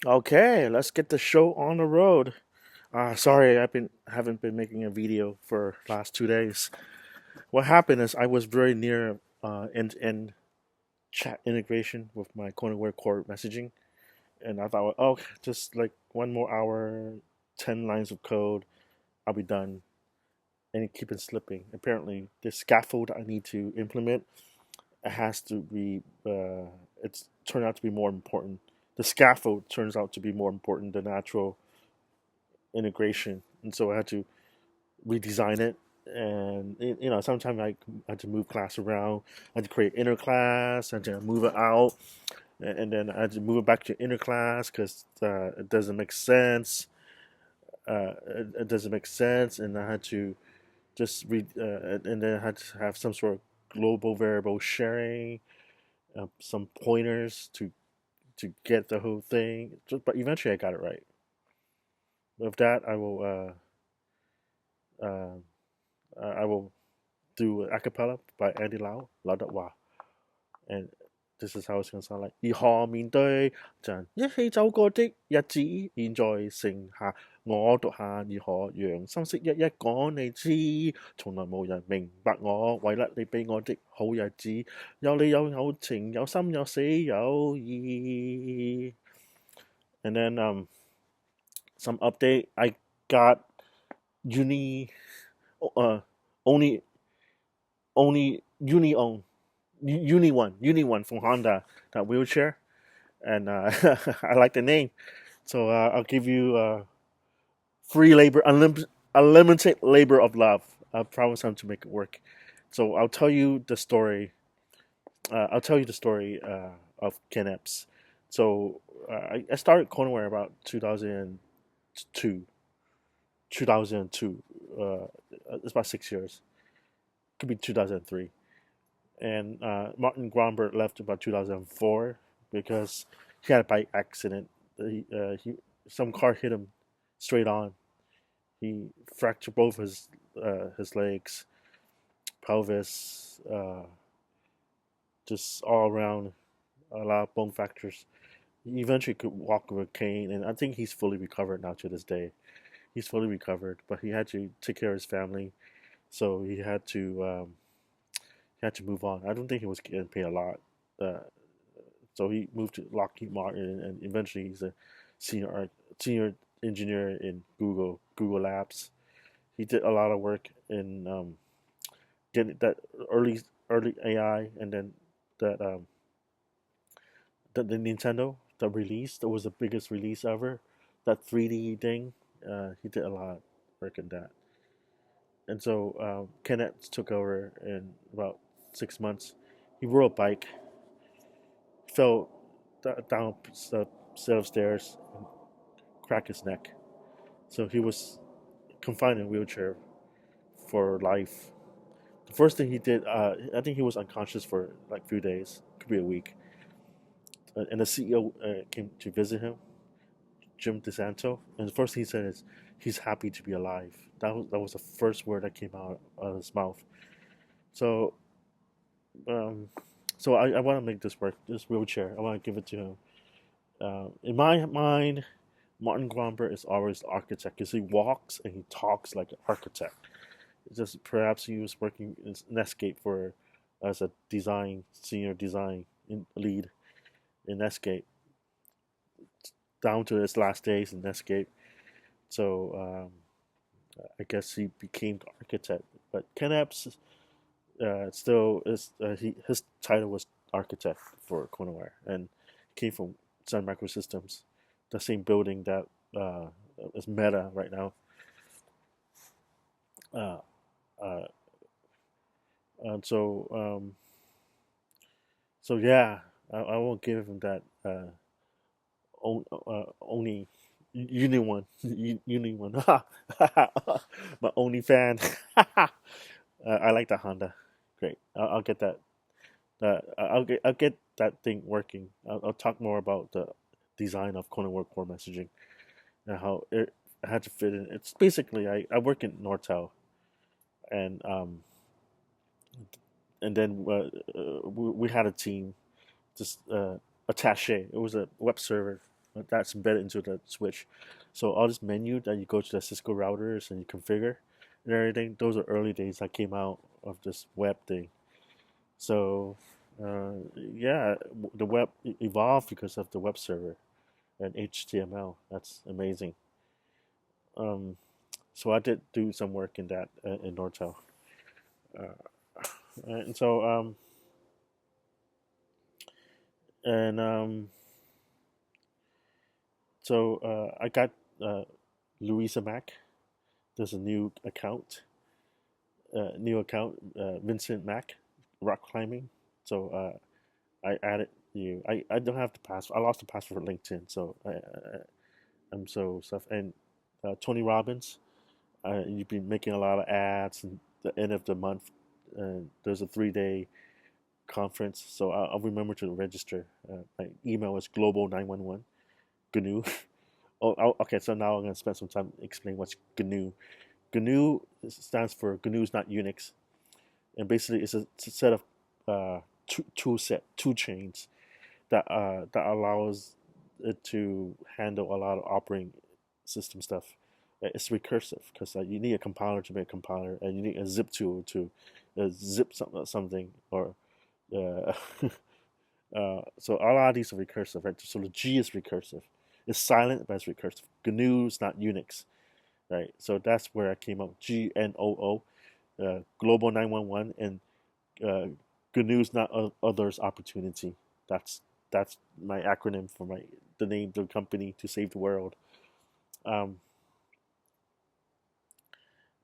Okay, let's get the show on the road. Sorry, haven't been making a video for last 2 days. What happened is I was very near end-to-end chat integration with my KonaWare core messaging, and I thought, oh, just like one more hour, 10 lines of code, I'll be done. And it keeps slipping. Apparently, the scaffold I need to implement it has to be. It's turned out to be more important. The scaffold turns out to be more important than actual integration, and so I had to redesign it. And sometimes I had to move class around. I had to create inner class. I had to move it out, and then I had to move it back to inner class because it doesn't make sense. It doesn't make sense, and I had to just read, and then I had to have some sort of global variable sharing, some pointers to get the whole thing. But eventually, I got it right. With that, uh, I will do a cappella by Andy Lau, Lau Dot Wah. And this is how it's gonna sound like. 如何面對像一起走過的日子，現在剩下我獨下，如何讓心息一一講你知？從來無人明白我，為了你俾我的好日子，有你有友情，有心有死有義。And then some update. I got uni uh only uni own uni one from Honda, that wheelchair, and I like the name, so I'll give you free labor, unlimited labor of love. I promise I'm to make it work. So I'll tell you the story of KenEps. So I started KonaWare about 2002. 2002. It's about 6 years. Could be 2003. And Martin Gromberg left about 2004 because he had a bike accident. Some car hit him straight on. He fractured both his legs, pelvis, just all around a lot of bone fractures. He eventually could walk with a cane, and I think he's fully recovered now to this day. He's fully recovered, but he had to take care of his family, so he had to move on. I don't think he was getting paid a lot. Uh, so he moved to Lockheed Martin, and eventually he's a senior engineer in Google Labs. He did a lot of work in getting that early AI, and then that the Nintendo the release that was the biggest release ever. That 3D thing. He did a lot of work in that, and so Kenneth took over in about 6 months. He rode a bike, fell down a set of stairs, and cracked his neck. So he was confined in a wheelchair for life. The first thing he did, I think he was unconscious for like a few days, could be a week. And the CEO came to visit him, Jim DeSanto, and the first thing he said is he's happy to be alive. That was the first word that came out of his mouth. So um, so I want to make this work. This wheelchair, I want to give it to him. In my mind, Martin Gromberg is always the architect because he walks and he talks like an architect. It's just perhaps he was working in Netscape for as a senior design lead in Netscape down to his last days in Netscape. So I guess he became the architect. But Ken Epps still is his title was architect for KonaWare, and came from Sun Microsystems, the same building that is Meta right now. Uh, uh, and so yeah, I won't give him that only uni one, uni one. My only fan. I like the Honda. Great. I'll get that. I'll get that thing working. I'll talk more about the design of KonaWare core messaging and how it had to fit in. It's basically I work in Nortel, and then we had a team, just attache. It was a web server that's embedded into the switch. So all this menu that you go to the Cisco routers and you configure and everything, those are early days that came out of this web thing. So yeah, the web evolved because of the web server and HTML. That's amazing. Um, so I did do some work in that in Nortel. And so and I got uh, Louisa Mac. There's a new account, Vincent Mac, rock climbing. So I added you. I don't have the password. I lost the password for LinkedIn. So I'm so stuff. And Tony Robbins. You've been making a lot of ads. And the end of the month, there's a 3 day conference. So I'll remember to register. My email is global911 GNU. Okay. So now I'm gonna spend some time explaining what's GNU. GNU stands for GNU is not Unix, and basically it's a set of two chains that allows it to handle a lot of operating system stuff. It's recursive because you need a compiler to make a compiler, and you need a zip tool to zip something or uh, so a lot of these are recursive, right? So the G is recursive. It's silent, but it's recursive. GNU is not Unix, right? So that's where I came up. GNOO, Global 911, and uh, GNU's not others opportunity. That's that's my acronym for the name of the company to save the world. Um,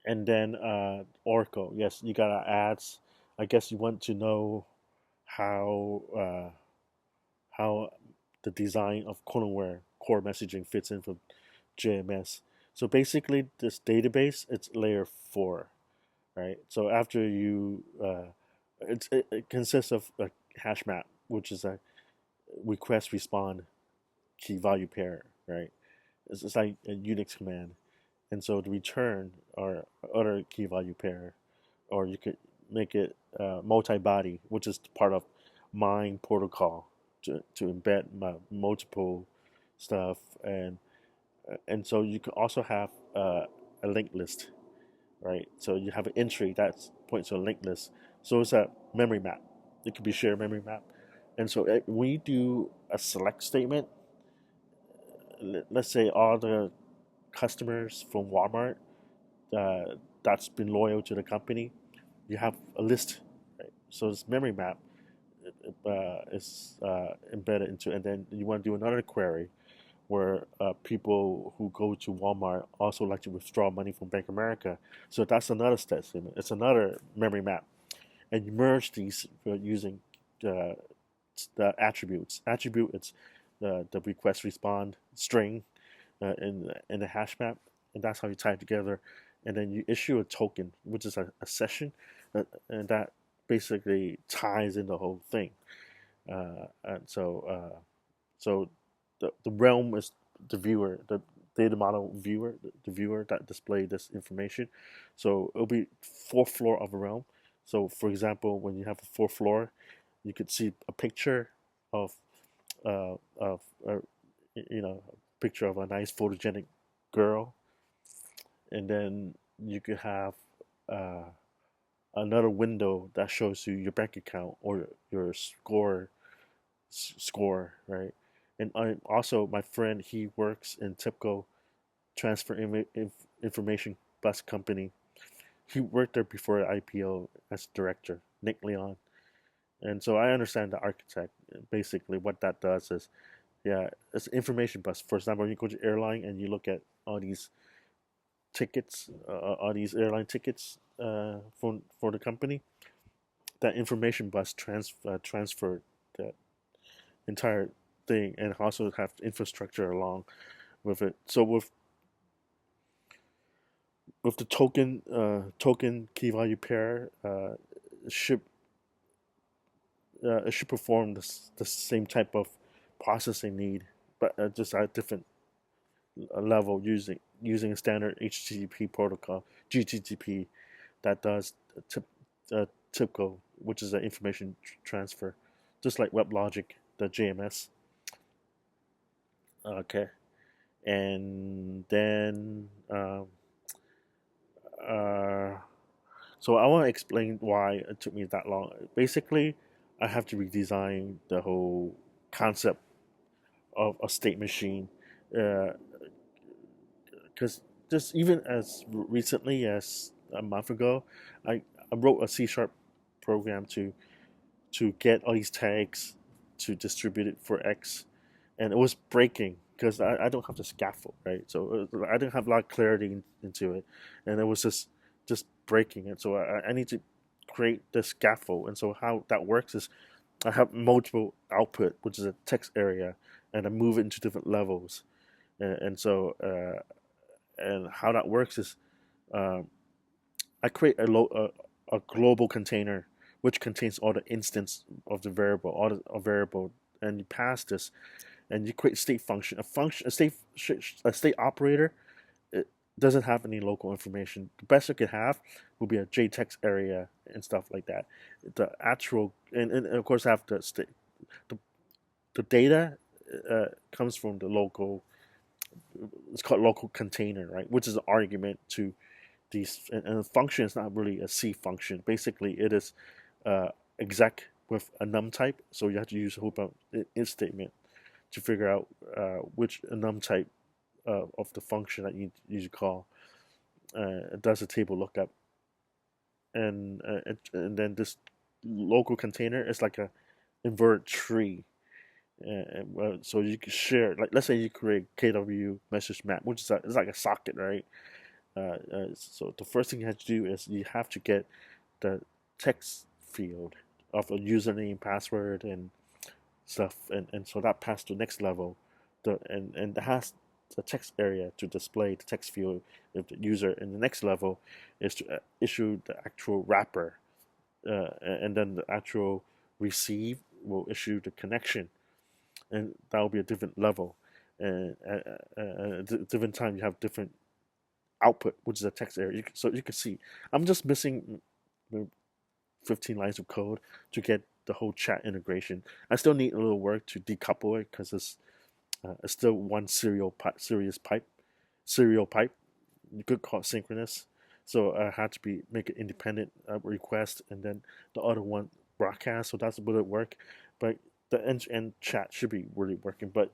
and then Oracle. Yes, you got ads. I guess you want to know how how the design of KonaWare core messaging fits in for JMS. So basically, this database it's layer 4, right? So after you, it consists of a hash map, which is a request respond key value pair, right? It's like a Unix command, and so the return or other key value pair, or you could make it multi-body, which is part of mine protocol to embed multiple stuff, and so you can also have a linked list, right? So you have an entry that points to a linked list. So it's a memory map. It could be shared memory map. And so when you do a select statement, let's say all the customers from Walmart that's been loyal to the company, you have a list, right? So this memory map is embedded into, and then you want to do another query where people who go to Walmart also like to withdraw money from Bank of America. So that's another step statement. It's another memory map, and you merge these using uh, the attributes. Attribute it's the request respond string in the hash map, and that's how you tie it together. And then you issue a token, which is a session, and that basically ties in the whole thing. And so the realm is the viewer, the data model viewer, the viewer that display this information. So it'll be fourth floor of a realm. So for example, when you have a fourth floor, you could see a picture of of a picture of a nice photogenic girl, and then you could have uh, another window that shows you your bank account or your score, right? And also my friend, he works in TIPCO Transfer Information Bus Company. He worked there before IPO as director, Nick Leon. And so I understand the architect. Basically, what that does is, yeah, it's an information bus. For example, when you go to airline and you look at all these tickets, all these airline tickets for the company, that information bus transferred that entire thing and also have infrastructure along with it. So with the token key value pair, it should it should perform the same type of processing need, but just at a different level using a standard HTTP protocol, GTTP, that does tip, TIPCO, which is an information transfer, just like WebLogic, the JMS. Okay, and then uh, so I want to explain why it took me that long. Basically, I have to redesign the whole concept of a state machine, because just even as recently as a month ago, I wrote a C# program to get all these tags to distribute it for X, and it was breaking because I don't have the scaffold, right? So I didn't have a lot of clarity into it, and it was just breaking it. So I need to create the scaffold, and so how that works is I have multiple output, which is a text area, and I move it into different levels, and so and how that works is um, I create a global container which contains all the instance of the variable, all the a variable, and you pass this, and you create state function. A state operator. It doesn't have any local information. The best it could have would be a JTextArea and stuff like that. The actual and of course have the, the data comes from the local. It's called local container, right? Which is an argument to these, and a function is not really a C function. Basically, it is exec with a num type, so you have to use a whole bunch if statement to figure out which num type of the function that you call. It does a table lookup, and then this local container is like a inverted tree. So you can share, like let's say you create KW message map, which is it's like a socket, right? So the first thing you have to do is you have to get the text field of a username, password, and stuff, and so that passed to the next level. And it has the text area to display the text field of the user. And the next level is to issue the actual wrapper, and then the actual receive will issue the connection, and that will be a different level. And at different time you have different output, which is a text area. So you can see, I'm just missing 15 lines of code to get the whole chat integration. I still need a little work to decouple it because it's still one serial pipe. You could call it synchronous. So I had to make an independent request, and then the other one broadcast. So that's a bit of work, but the end chat should be really working. But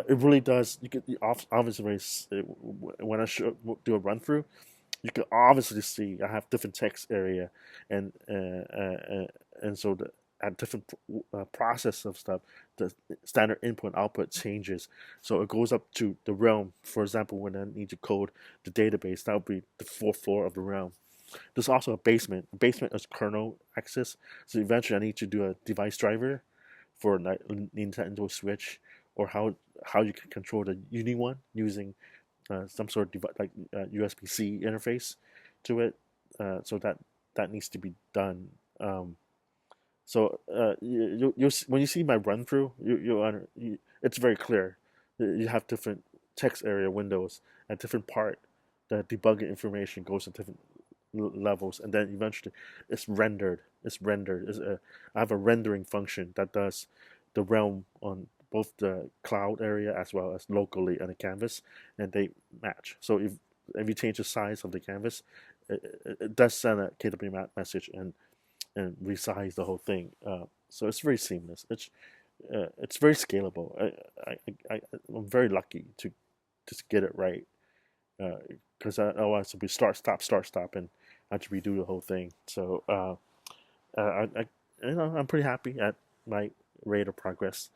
it really does. You could obviously when I do a run through, you can obviously see I have different text area, and so at different process of stuff, the standard input output changes. So it goes up to the realm. For example, when I need to code the database, that would be the fourth floor of the realm. There's also a basement. Basement is kernel access. So eventually, I need to do a device driver for Nintendo Switch, or how you can control the Uni one using some sort of like USB-C interface to it. So that needs to be done. So when you see my run through, it's very clear. You have different text area windows at different part. The debugging information goes to different levels, and then eventually it's rendered. I have a rendering function that does the realm on both the cloud area as well as locally on the canvas, and they match. So if you change the size of the canvas, it does send a KW map message and resize the whole thing. So it's very seamless. It's very scalable. I'm very lucky to just get it right, because otherwise it'll be start stop, and I have to redo the whole thing. So I I'm pretty happy at my rate of progress.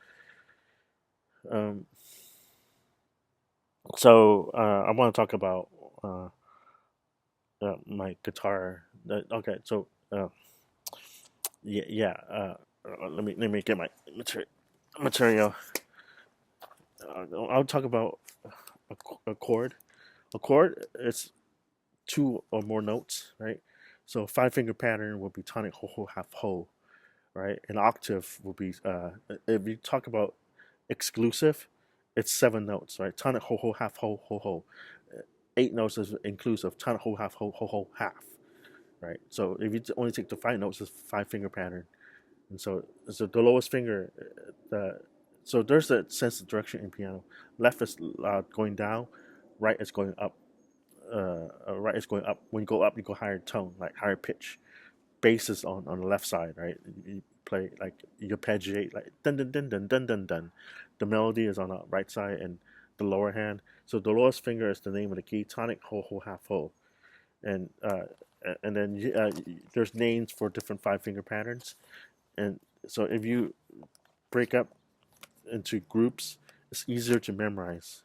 Um, so I want to talk about uh, my guitar. Okay, so yeah. Let me get my material. I'll talk about a chord. A chord is two or more notes, right? So five finger pattern would be tonic, ho ho, half ho, right? An octave would be if you talk about exclusive, it's seven notes, right? Tonic, ho ho, half ho ho ho. Eight notes is inclusive. Tonic, ho half ho ho ho half, right? So if you only take the five notes, it's five finger pattern, and so the lowest finger, the So there's a sense of direction in piano. Left is going down, right is going up. Right is going up. When you go up, you go higher tone, like higher pitch. Bass is on the left side, right? You play like you arpeggiate like dun dun dun dun dun dun dun. The melody is on the right side and the lower hand. So the lowest finger is the name of the key: tonic, ho ho half ho, and then there's names for different 5 finger patterns. And so if you break up into groups, it's easier to memorize,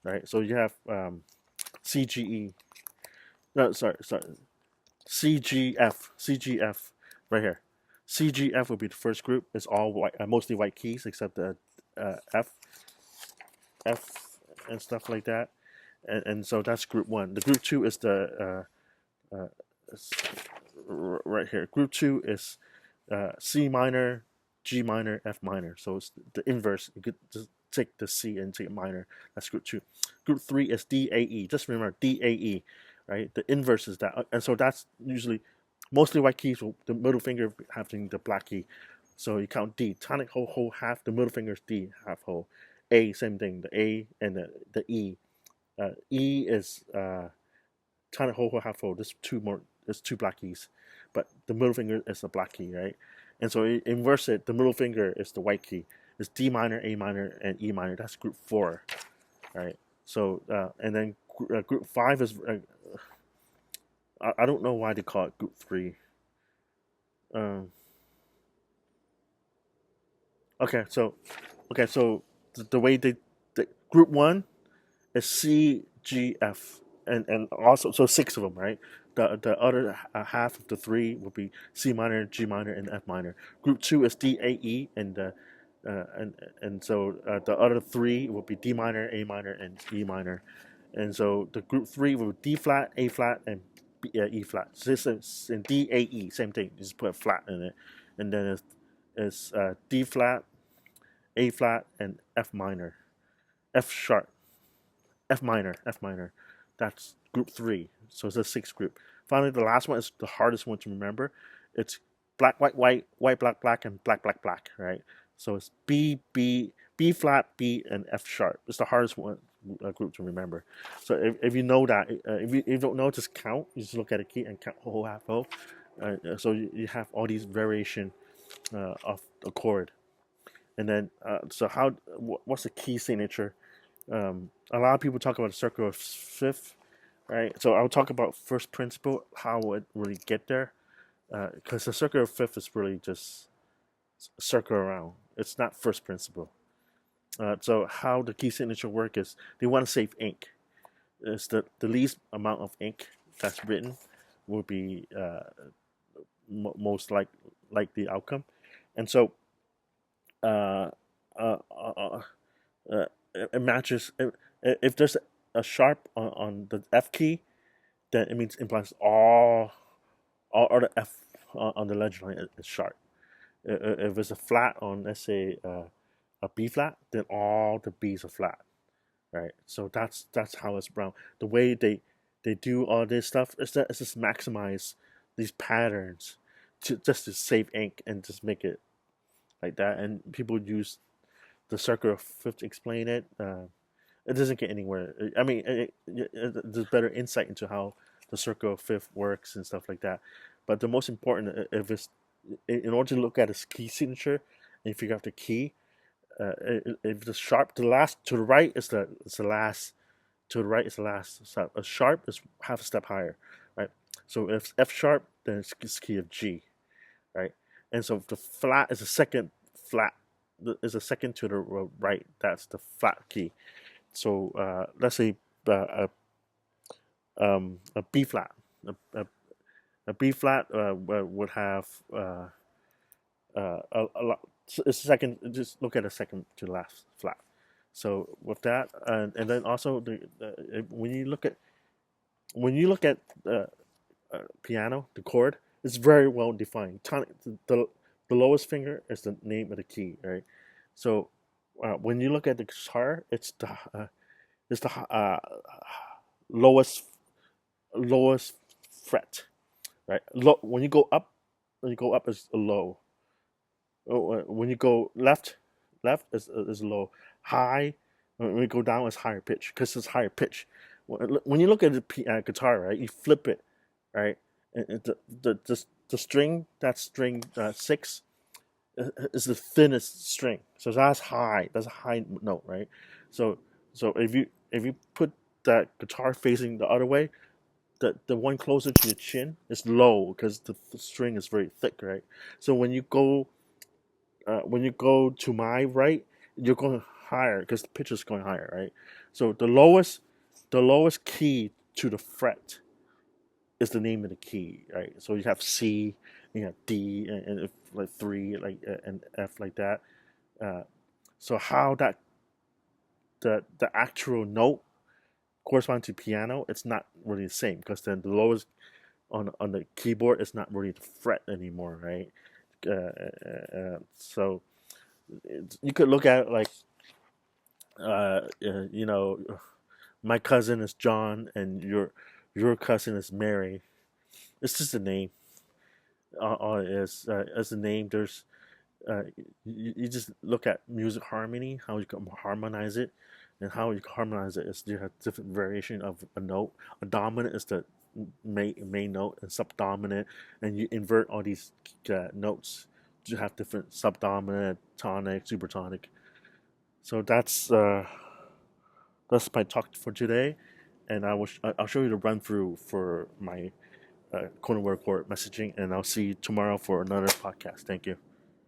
right? So you have CGE. No, sorry. CGF, right here. CGF would be the first group. It's all white, mostly white keys except the F, F, and stuff like that. And so that's group one. The group two is the right here. Group two is C minor, G minor, F minor. So it's the inverse. You could just take the C and take a minor. That's group two. Group three is D A E. Just remember D A E, right? The inverse is that, and so that's usually mostly white keys. The middle finger having the black key. So you count D, tonic, ho, ho, half. The middle finger is D, half, ho. A, same thing. The A and the E. E is tonic, ho, ho, half, ho. There's two more. There's two black keys, but the middle finger is the black key, right? And so inverse it. The middle finger is the white key. It's D minor, A minor, and E minor. That's group four, right? So and then group five is I don't know why they call it group three. Um, okay, so the way the group one is C, G, F, and also so 6 of them, right? The other half of the three will be C minor, G minor, and F minor. Group two is D, A, E, and so the other three will be D minor, A minor, and E minor. And so the group three will be D flat, A flat, and E flat. So this is in D, A, E, same thing. You just put a flat in it, and then it's D flat, A flat, and F minor, F sharp, F minor, F minor. That's group three. So it's a 6 group. Finally, the last one is the hardest one to remember. It's black, white, white, white, black, black, and black, black, black, right? So it's B, B, B flat, B, and F sharp. It's the hardest one group to remember. So if you know that, if you don't know, just count. You just look at a key and count whole half whole. So you have all these variation of a chord. And then, so what's the key signature? A lot of people talk about the circle of fifth, right? So I'll talk about first principle, how it really get there, because the circle of fifth is really just circle around. It's not first principle. So how the key signature work is they want to save ink. It's the least amount of ink that's written will be most like the outcome, and so uh, uh, uh, it matches. If there's a sharp on the F key, then it means implies all other F on the ledger line is sharp. If it's a flat on, let's say, a B flat, then all the B's are flat, right? So that's how it's brown. The way they do all this stuff is that it's just maximize these patterns to save ink and just make it like that. And people use the circle of fifth to explain it. It doesn't get anywhere. I mean, there's better insight into how the circle of fifth works and stuff like that. But the most important, if it's in order to look at its key signature and figure out the key, if the sharp to the last to the right is the last, to the right is the last. So a sharp is half a step higher, right? So if F sharp, then it's key of G, right? And so if the flat is the second flat, is a second to the right. That's the flat key. So let's say a B flat. A B flat would have a lot. A second. Just look at a second to the last flat. So with that, and then also when you look at piano, the chord is very well defined. The lowest finger is the name of the key, right? So when you look at the guitar, it's the lowest lowest fret, right? When you go up is a low. When you go left, left is low. High, when we go down, is higher pitch because it's higher pitch. When you look at the guitar, right, you flip it, right, and the string, that string 6 is the thinnest string, so that's high. That's a high note, right? So if you put that guitar facing the other way, the one closer to your chin is low because the string is very thick, right? So when you go to my right, you're going higher because the pitch is going higher, right? So the lowest key to the fret is the name of the key, right? So you have C, you have D, and if, like 3, like and F, like that. Uh, so how the actual note corresponds to piano, it's not really the same because then the lowest on the keyboard is not really the fret anymore, right? So you could look at it like you know, my cousin is John and your cousin is Mary. It's just a name. All it is as a name. There's you just look at music harmony, how you can harmonize it, and how you can harmonize it is you have different variation of a note. A dominant is the main note, and subdominant, and you invert all these notes to have different subdominant, tonic, supertonic. So that's my talk for today, and I'll show you the run through for my KonaWare core messaging, and I'll see you tomorrow for another podcast. Thank you.